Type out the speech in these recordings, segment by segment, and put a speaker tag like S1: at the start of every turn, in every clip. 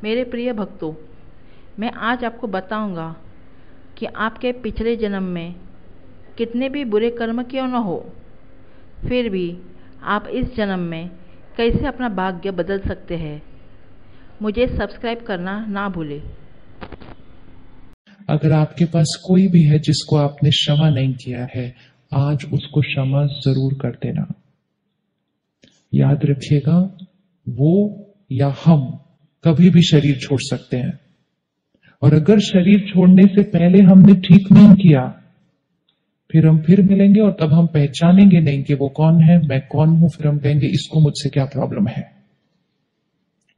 S1: मेरे प्रिय भक्तों, मैं आज आपको बताऊंगा कि आपके पिछले जन्म में कितने भी बुरे कर्म क्यों न हो, फिर भी आप इस जन्म में कैसे अपना भाग्य बदल सकते हैं। मुझे सब्सक्राइब करना ना भूलें।
S2: अगर आपके पास कोई भी है जिसको आपने क्षमा नहीं किया है, आज उसको क्षमा जरूर कर देना। याद रखिएगा, वो या हम कभी भी शरीर छोड़ सकते हैं, और अगर शरीर छोड़ने से पहले हमने ठीक नहीं किया, फिर हम फिर मिलेंगे और तब हम पहचानेंगे नहीं कि वो कौन है, मैं कौन हूं। फिर हम कहेंगे इसको मुझसे क्या प्रॉब्लम है।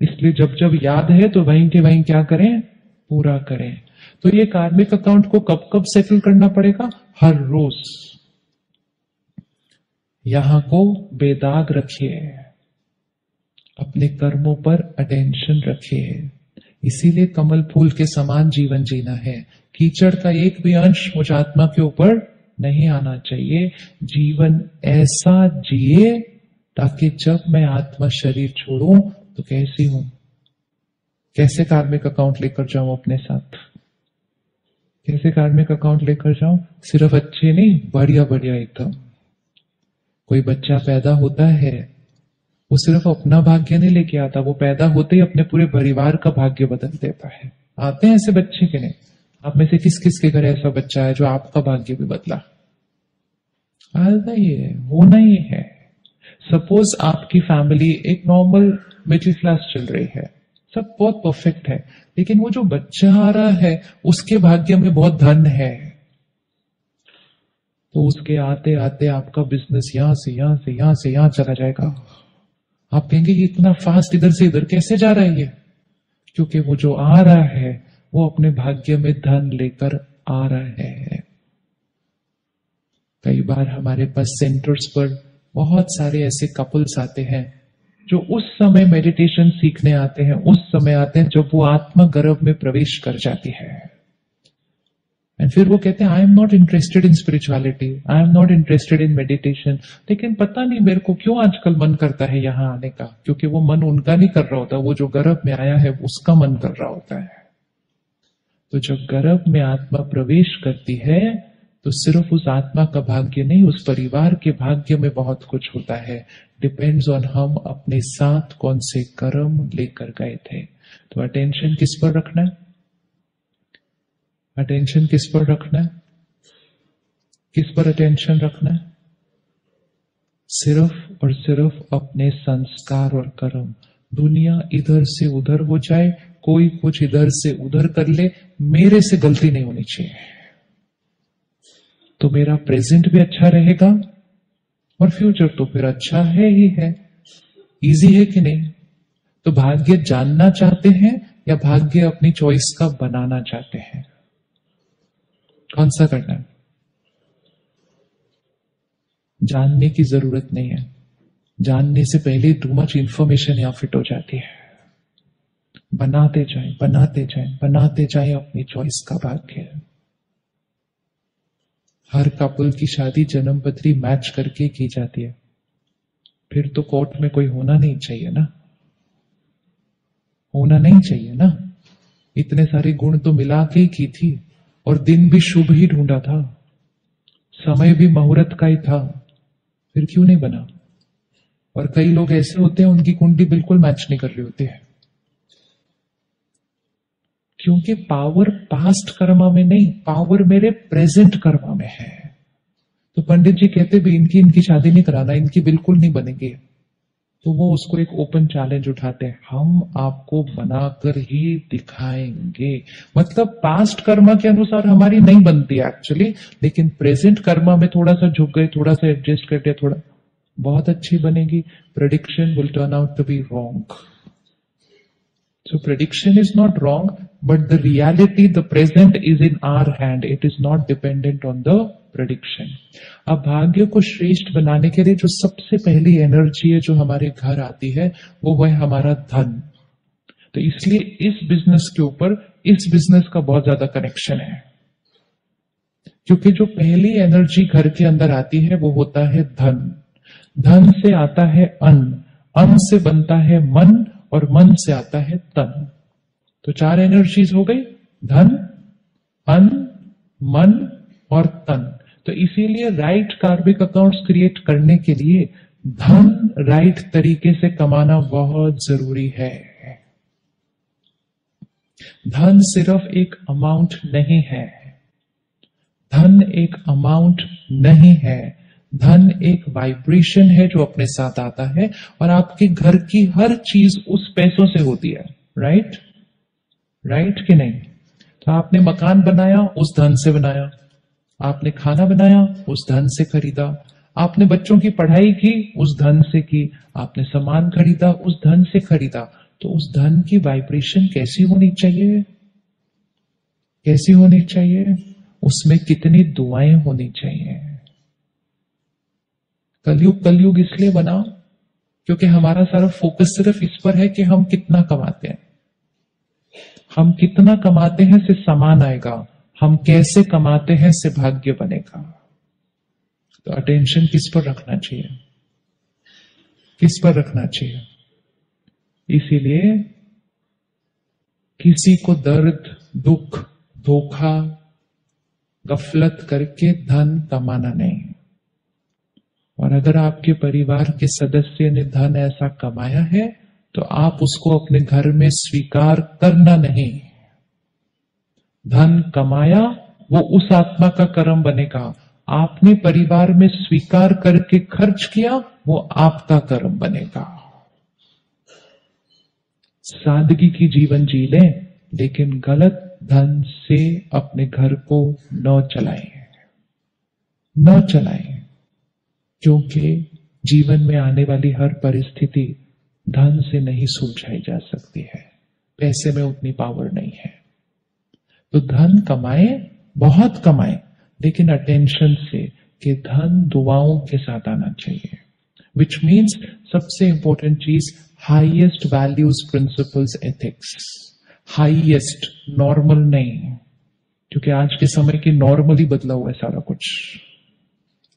S2: इसलिए जब जब याद है तो वहीं के वहीं क्या करें, पूरा करें। तो ये कार्मिक अकाउंट को कब कब सेटल करना पड़ेगा? हर रोज। यहां को बेदाग रखिए, अपने कर्मों पर अटेंशन रखिए। इसीलिए कमल फूल के समान जीवन जीना है। कीचड़ का एक भी अंश मुझ आत्मा के ऊपर नहीं आना चाहिए। जीवन ऐसा जिए ताकि जब मैं आत्मा शरीर छोड़ूं तो कैसी हूं, कैसे कार्मिक अकाउंट लेकर जाऊं अपने साथ, कैसे कार्मिक अकाउंट लेकर जाऊं। सिर्फ अच्छे नहीं, बढ़िया बढ़िया एकदम। कोई बच्चा पैदा होता है, वो सिर्फ अपना भाग्य नहीं लेके आता, वो पैदा होते ही अपने पूरे परिवार का भाग्य बदल देता है। आते हैं ऐसे बच्चे के नहीं? आप में से किस किस के घर ऐसा बच्चा है जो आपका भाग्य भी बदला? आता ही है, होना ही है। सपोज आपकी फैमिली एक नॉर्मल मिडिल क्लास चल रही है, सब बहुत परफेक्ट है, लेकिन वो जो बच्चा आ रहा है उसके भाग्य में बहुत धन है, तो उसके आते आते आपका बिजनेस यहां से यहां से यहां से यहां चला जाएगा। आप कहेंगे कि इतना फास्ट इधर से इधर कैसे जा रहा है ये? क्योंकि वो जो आ रहा है वो अपने भाग्य में धन लेकर आ रहा है। कई बार हमारे पास सेंटर्स पर बहुत सारे ऐसे कपल्स आते हैं जो उस समय मेडिटेशन सीखने आते हैं, उस समय आते हैं जब वो आत्मा गर्भ में प्रवेश कर जाती है। एंड फिर वो कहते हैं I am not interested in spirituality, I am not interested in meditation, लेकिन पता नहीं मेरे को क्यों आजकल मन करता है यहां आने का। क्योंकि वो मन उनका नहीं कर रहा होता, वो जो गर्भ में आया है उसका मन कर रहा होता है। तो जब गर्भ में आत्मा प्रवेश करती है तो सिर्फ उस आत्मा का भाग्य नहीं, उस परिवार के भाग्य में बहुत कुछ होता है। डिपेंड्स ऑन हम अपने साथ कौन से कर्म लेकर गए थे। तो अटेंशन किस पर रखना है? अटेंशन किस पर रखना है? किस पर अटेंशन रखना है? सिर्फ और सिर्फ अपने संस्कार और कर्म। दुनिया इधर से उधर हो जाए, कोई कुछ इधर से उधर कर ले, मेरे से गलती नहीं होनी चाहिए, तो मेरा प्रेजेंट भी अच्छा रहेगा और फ्यूचर तो फिर अच्छा है ही है। इजी है कि नहीं? तो भाग्य जानना चाहते हैं या भाग्य अपनी चॉइस का बनाना चाहते हैं? कौन सा करना है? जानने की जरूरत नहीं है, जानने से पहले टू मच इंफॉर्मेशन यहां फिट हो जाती है। बनाते जाएं, बनाते जाएं, बनाते जाएं अपनी चॉइस का भाग्य। हर कपल की शादी जन्म पत्री मैच करके की जाती है, फिर तो कोर्ट में कोई होना नहीं चाहिए ना, होना नहीं चाहिए ना। इतने सारे गुण तो मिला के ही की थी, और दिन भी शुभ ही ढूंढा था, समय भी मुहूर्त का ही था, फिर क्यों नहीं बना? और कई लोग ऐसे होते हैं उनकी कुंडली बिल्कुल मैच नहीं कर रही होती है, क्योंकि पावर पास्ट कर्मा में नहीं, पावर मेरे प्रेजेंट कर्मा में है। तो पंडित जी कहते भी इनकी शादी नहीं कराना, इनकी बिल्कुल नहीं बनेगी, तो वो उसको एक ओपन चैलेंज उठाते हैं, हम आपको बनाकर ही दिखाएंगे। मतलब पास्ट कर्मा के अनुसार हमारी नहीं बनती एक्चुअली, लेकिन प्रेजेंट कर्मा में थोड़ा सा झुक गए, थोड़ा सा एडजस्ट कर दिया, थोड़ा बहुत अच्छी बनेगी। Prediction will turn out to be wrong. So prediction is not wrong, but the reality, the present is in our hand. It is not dependent on the prediction. अब भाग्य को श्रेष्ठ बनाने के लिए जो सबसे पहली एनर्जी है जो हमारे घर आती है वो है हमारा धन। तो इसलिए इस बिजनेस के ऊपर, इस बिजनेस का बहुत ज्यादा कनेक्शन है, क्योंकि जो पहली एनर्जी घर के अंदर आती है वो होता है धन। धन से आता है अन्न, अन्न से बनता है मन, और मन से आता है तन। तो 4 एनर्जीज हो गई, धन, अन्न, मन और तन। तो इसीलिए राइट कार्मिक अकाउंट्स क्रिएट करने के लिए धन राइट तरीके से कमाना बहुत जरूरी है। धन सिर्फ एक अमाउंट नहीं है, धन एक अमाउंट नहीं है, धन एक वाइब्रेशन है जो अपने साथ आता है, और आपके घर की हर चीज उस पैसों से होती है। राइट, राइट कि नहीं? तो आपने मकान बनाया उस धन से बनाया, आपने खाना बनाया उस धन से खरीदा, आपने बच्चों की पढ़ाई की उस धन से की, आपने सामान खरीदा उस धन से खरीदा। तो उस धन की वाइब्रेशन कैसी होनी चाहिए? कैसी होनी चाहिए? उसमें कितनी दुआएं होनी चाहिए। कलयुग इसलिए बना क्योंकि हमारा सारा फोकस सिर्फ इस पर है कि हम कितना कमाते हैं, हम कितना कमाते हैं से सामान आएगा, हम कैसे कमाते हैं से भाग्य बनेगा। तो अटेंशन किस पर रखना चाहिए? किस पर रखना चाहिए? इसीलिए किसी को दर्द, दुख, धोखा, गफलत करके धन कमाना नहीं। और अगर आपके परिवार के सदस्य ने धन ऐसा कमाया है तो आप उसको अपने घर में स्वीकार करना नहीं। धन कमाया वो उस आत्मा का कर्म बनेगा, आपने परिवार में स्वीकार करके खर्च किया वो आपका कर्म बनेगा। सादगी की जीवन जी लें, लेकिन गलत धन से अपने घर को न चलाएं, न चलाएं, क्योंकि जीवन में आने वाली हर परिस्थिति धन से नहीं सुलझाई जा सकती है, पैसे में उतनी पावर नहीं है। तो धन कमाए, बहुत कमाए, लेकिन अटेंशन से कि धन दुआओं के साथ आना चाहिए। विच मीन्स सबसे इंपॉर्टेंट चीज highest values, principles, ethics. Highest, normal नहीं, क्योंकि आज के समय की नॉर्मली बदला हुआ है सारा कुछ।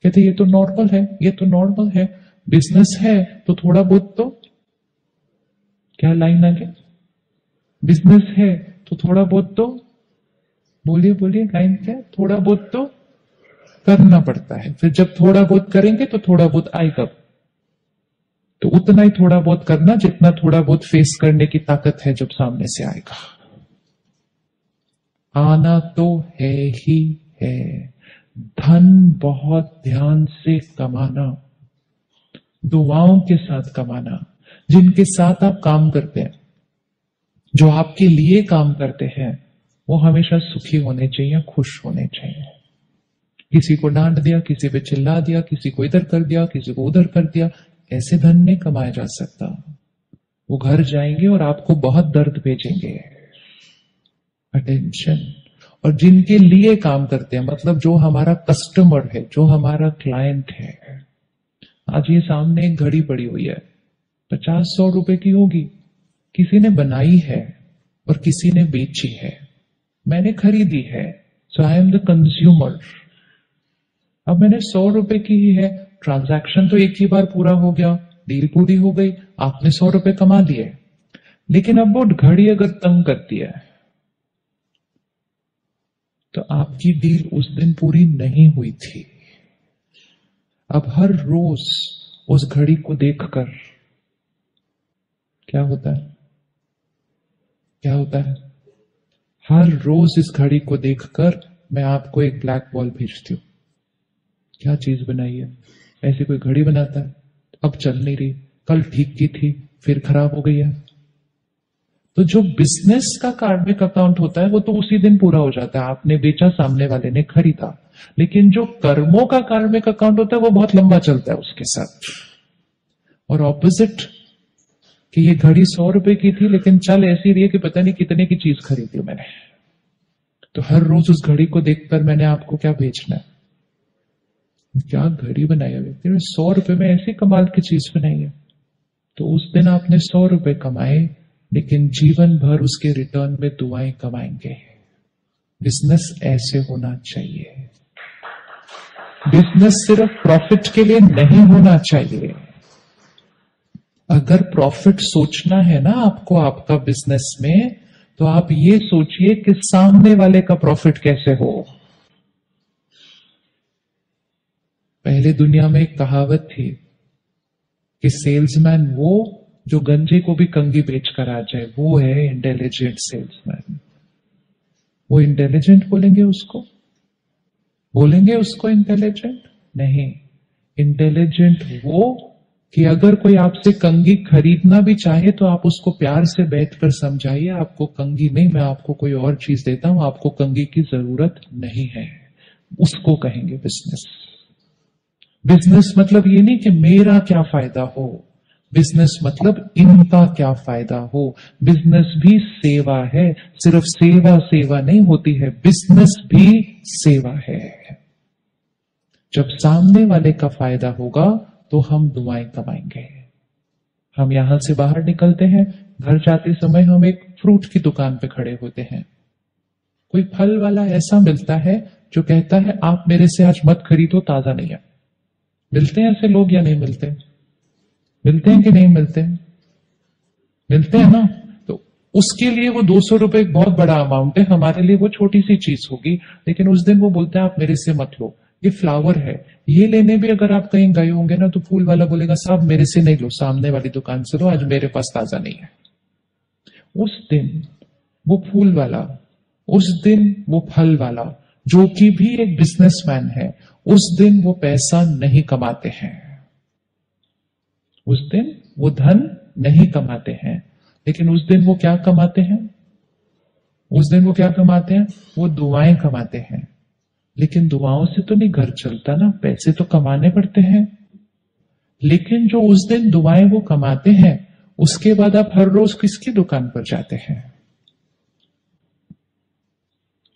S2: कहते ये तो नॉर्मल है, ये तो नॉर्मल है, बिजनेस है तो थोड़ा बहुत तो, क्या लाइन आगे, बिजनेस है तो थोड़ा बहुत तो, बोलिए बोलिए लाइन क्या, थोड़ा बहुत तो करना पड़ता है। फिर जब थोड़ा बहुत करेंगे तो थोड़ा बहुत आएगा, तो उतना ही थोड़ा बहुत करना जितना थोड़ा बहुत फेस करने की ताकत है जब सामने से आएगा। आना तो है ही है। धन बहुत ध्यान से कमाना, दुआओं के साथ कमाना। जिनके साथ आप काम करते हैं, जो आपके लिए काम करते हैं, वो हमेशा सुखी होने चाहिए, खुश होने चाहिए। किसी को डांट दिया, किसी पे चिल्ला दिया, किसी को इधर कर दिया, किसी को उधर कर दिया, ऐसे धन नहीं कमाया जा सकता। वो घर जाएंगे और आपको बहुत दर्द भेजेंगे। अटेंशन। और जिनके लिए काम करते हैं, मतलब जो हमारा कस्टमर है, जो हमारा क्लाइंट है। आज ये सामने एक घड़ी पड़ी हुई है, 50-100 रुपए की होगी, किसी ने बनाई है और किसी ने बेची है, मैंने खरीदी है, सो आई एम द कंज्यूमर। अब मैंने 100 रुपए की ही है, ट्रांजैक्शन तो एक ही बार पूरा हो गया, डील पूरी हो गई, आपने 100 रुपए कमा लिए। लेकिन अब वो घड़ी अगर तंग करती है तो आपकी डील उस दिन पूरी नहीं हुई थी। अब हर रोज उस घड़ी को देखकर क्या होता है, क्या होता है? हर रोज इस घड़ी को देखकर मैं आपको एक ब्लैक बॉल भेजती हूं। क्या चीज बनाई है? ऐसी कोई घड़ी बनाता है? अब चल नहीं रही, कल ठीक की थी, फिर खराब हो गई है। तो जो बिजनेस का कार्मिक अकाउंट होता है वो तो उसी दिन पूरा हो जाता है, आपने बेचा, सामने वाले ने खरीदा। लेकिन जो कर्मों का कार्मिक अकाउंट होता है वो बहुत लंबा चलता है उसके साथ। और ऑपोजिट, कि ये घड़ी 100 रुपए की थी लेकिन चल ऐसी रही है कि पता नहीं कितने की चीज खरीदी मैंने। तो हर रोज उस घड़ी को देखकर मैंने आपको क्या बेचना है? क्या घड़ी बनाई है व्यक्ति ने, 100 रुपए में ऐसी कमाल की चीज बनाई है। तो उस दिन आपने 100 रुपए कमाए, लेकिन जीवन भर उसके रिटर्न में दुआएं कमाएंगे। बिजनेस ऐसे होना चाहिए। बिजनेस सिर्फ प्रॉफिट के लिए नहीं होना चाहिए। अगर प्रॉफिट सोचना है ना आपको आपका बिजनेस में, तो आप ये सोचिए कि सामने वाले का प्रॉफिट कैसे हो। पहले दुनिया में एक कहावत थी कि सेल्समैन वो जो गंजे को भी कंगी बेच कर आ जाए, वो है इंटेलिजेंट सेल्समैन। वो इंटेलिजेंट बोलेंगे उसको? बोलेंगे उसको इंटेलिजेंट? नहीं। इंटेलिजेंट वो कि अगर कोई आपसे कंगी खरीदना भी चाहे तो आप उसको प्यार से बैठकर समझाइए, आपको कंगी नहीं, मैं आपको कोई और चीज देता हूं, आपको कंगी की जरूरत नहीं है। उसको कहेंगे बिजनेस। बिजनेस मतलब ये नहीं कि मेरा क्या फायदा हो, बिजनेस मतलब इनका क्या फायदा हो। बिजनेस भी सेवा है, सिर्फ सेवा सेवा नहीं होती है, बिजनेस भी सेवा है। जब सामने वाले का फायदा होगा तो हम दुआएं कमाएंगे। हम यहां से बाहर निकलते हैं, घर जाते समय हम एक फ्रूट की दुकान पे खड़े होते हैं, कोई फल वाला ऐसा मिलता है जो कहता है आप मेरे से आज मत खरीदो, ताजा नहीं है। मिलते हैं ऐसे लोग या नहीं मिलते? मिलते हैं कि नहीं मिलते? मिलते हैं ना। तो उसके लिए वो 200 रुपए एक बहुत बड़ा अमाउंट है, हमारे लिए वो छोटी सी चीज होगी, लेकिन उस दिन वो बोलते हैं आप मेरे से मत लो, ये फ्लावर है। ये लेने भी अगर आप कहीं गए होंगे ना तो फूल वाला बोलेगा साहब मेरे से नहीं लो, सामने वाली दुकान से लो, आज मेरे पास ताजा नहीं है। उस दिन वो फूल वाला, उस दिन वो फल वाला, जो कि भी एक बिजनेसमैन है, उस दिन वो पैसा नहीं कमाते हैं, उस दिन वो धन नहीं कमाते हैं, लेकिन उस दिन वो क्या कमाते हैं? उस दिन वो क्या कमाते हैं? वो दुआएं कमाते हैं। लेकिन दुआओं से तो नहीं घर चलता ना, पैसे तो कमाने पड़ते हैं। लेकिन जो उस दिन दुआएं वो कमाते हैं, उसके बाद आप हर रोज किसकी दुकान पर जाते हैं?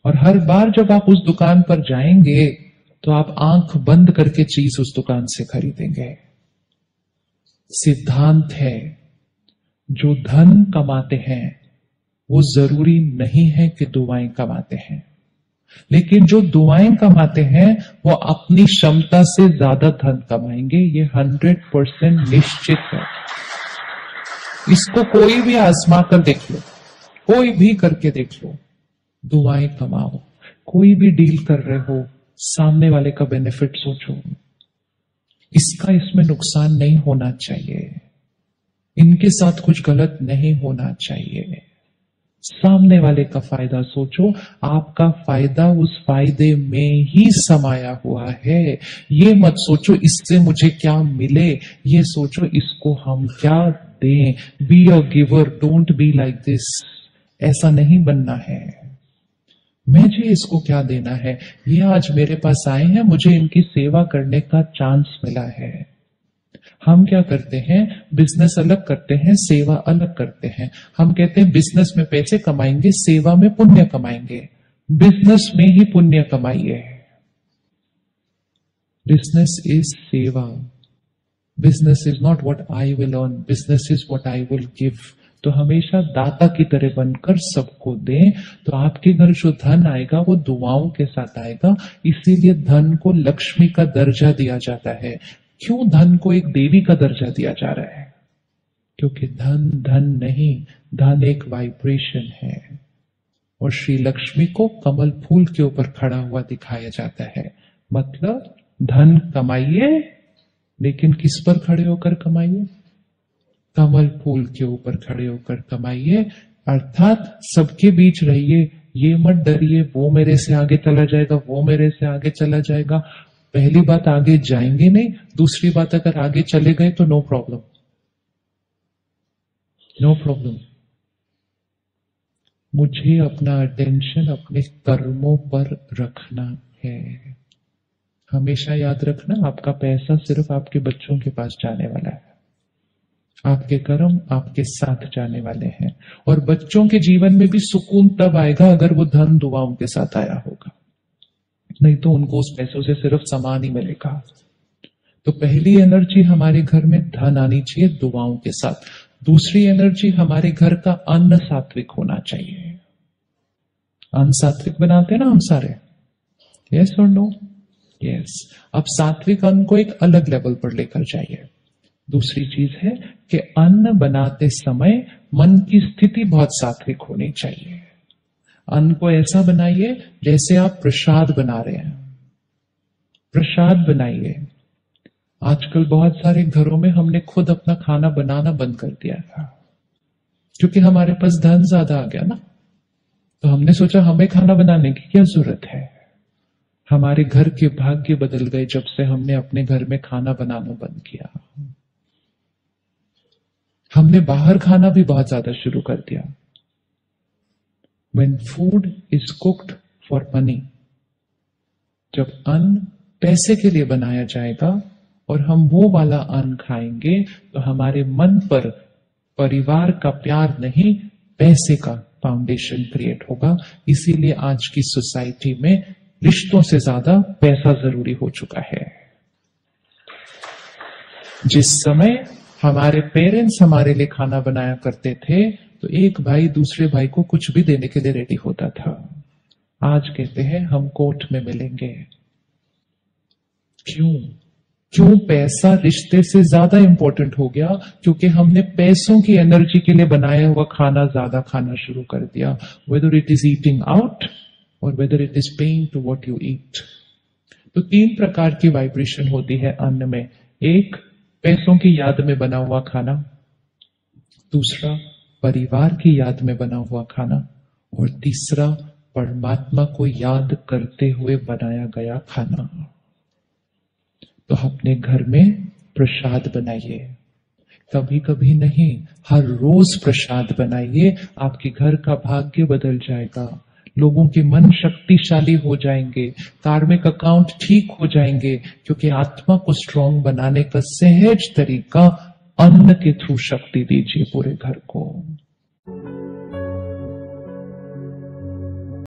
S2: और हर बार जब आप उस दुकान पर जाएंगे तो आप आंख बंद करके चीज उस दुकान से खरीदेंगे। सिद्धांत है, जो धन कमाते हैं वो जरूरी नहीं है कि दुआएं कमाते हैं, लेकिन जो दुआएं कमाते हैं वो अपनी क्षमता से ज्यादा धन कमाएंगे। ये 100% निश्चित है। इसको कोई भी आजमा कर देख लो, कोई भी करके देख लो। दुआएं कमाओ, कोई भी डील कर रहे हो, सामने वाले का बेनिफिट सोचो, इसका इसमें नुकसान नहीं होना चाहिए, इनके साथ कुछ गलत नहीं होना चाहिए। सामने वाले का फायदा सोचो, आपका फायदा उस फायदे में ही समाया हुआ है। ये मत सोचो इससे मुझे क्या मिले, ये सोचो इसको हम क्या दें। Be a giver, don't be like this. ऐसा नहीं बनना है, मुझे इसको क्या देना है, ये आज मेरे पास आए हैं, मुझे इनकी सेवा करने का चांस मिला है। हम क्या करते हैं, बिजनेस अलग करते हैं, सेवा अलग करते हैं। हम कहते हैं बिजनेस में पैसे कमाएंगे, सेवा में पुण्य कमाएंगे। बिजनेस में ही पुण्य कमाइए। बिजनेस इज सेवा। Business is not what I will earn, business is what I will give. तो हमेशा दाता की तरह बनकर सबको दें, तो आपके घर जो धन आएगा वो दुआओं के साथ आएगा। इसीलिए धन को लक्ष्मी का दर्जा दिया जाता है। क्यों धन को एक देवी का दर्जा दिया जा रहा है? क्योंकि धन धन नहीं, धन एक वाइब्रेशन है। और श्री लक्ष्मी को कमल फूल के ऊपर खड़ा हुआ दिखाया जाता है। मतलब धन कमाइए, लेकिन किस पर खड़े होकर कमाइए? कमल फूल के ऊपर खड़े होकर कमाइए। अर्थात सबके बीच रहिए, ये मत डरिए वो मेरे से आगे चला जाएगा, वो मेरे से आगे चला जाएगा। पहली बात, आगे जाएंगे नहीं। दूसरी बात, अगर आगे चले गए तो नो प्रॉब्लम, नो प्रॉब्लम। मुझे अपना अटेंशन अपने कर्मों पर रखना है। हमेशा याद रखना, आपका पैसा सिर्फ आपके बच्चों के पास जाने वाला है, आपके कर्म आपके साथ जाने वाले हैं। और बच्चों के जीवन में भी सुकून तब आएगा अगर वो धन दुआओं के साथ आया होगा, नहीं तो उनको उस पैसों से सिर्फ सामान ही मिलेगा। तो पहली एनर्जी हमारे घर में धन आनी चाहिए दुआओं के साथ। दूसरी एनर्जी, हमारे घर का अन्न सात्विक होना चाहिए। अन्न सात्विक बनाते हैं ना हम सारे, यस और नो? यस। अब सात्विक अन्न को एक अलग लेवल पर लेकर जाइए। दूसरी चीज है कि अन्न बनाते समय मन की स्थिति बहुत सात्विक होनी चाहिए। अन्न को ऐसा बनाइए जैसे आप प्रसाद बना रहे हैं। प्रसाद बनाइए। आजकल बहुत सारे घरों में हमने खुद अपना खाना बनाना बंद कर दिया था, क्योंकि हमारे पास धन ज्यादा आ गया ना, तो हमने सोचा हमें खाना बनाने की क्या जरूरत है। हमारे घर के भाग्य बदल गए जब से हमने अपने घर में खाना बनाना बंद किया। हमने बाहर खाना भी बहुत ज्यादा शुरू कर दिया। When food is cooked for money, जब अन्न पैसे के लिए बनाया जाएगा और हम वो वाला अन्न खाएंगे तो हमारे मन पर परिवार का प्यार नहीं, पैसे का फाउंडेशन क्रिएट होगा। इसीलिए आज की सोसाइटी में रिश्तों से ज्यादा पैसा जरूरी हो चुका है। जिस समय हमारे पेरेंट्स हमारे लिए खाना बनाया करते थे तो एक भाई दूसरे भाई को कुछ भी देने के लिए रेडी होता था। आज कहते हैं हम कोर्ट में मिलेंगे। क्यों पैसा रिश्ते से ज्यादा इंपॉर्टेंट हो गया? क्योंकि हमने पैसों की एनर्जी के लिए बनाया हुआ खाना ज्यादा खाना शुरू कर दिया, whether it is eating out और whether it is paying to what you eat. तो 3 प्रकार की वाइब्रेशन होती है अन्न में। एक, पैसों की याद में बना हुआ खाना। दूसरा, परिवार की याद में बना हुआ खाना। और तीसरा, परमात्मा को याद करते हुए बनाया गया खाना। तो अपने घर में प्रसाद बनाइए, कभी कभी नहीं, हर रोज प्रसाद बनाइए। आपके घर का भाग्य बदल जाएगा, लोगों के मन शक्तिशाली हो जाएंगे, कार्मिक अकाउंट ठीक हो जाएंगे, क्योंकि आत्मा को स्ट्रांग बनाने का सहज तरीका अन्न के थ्रू शक्ति दीजिए पूरे घर को।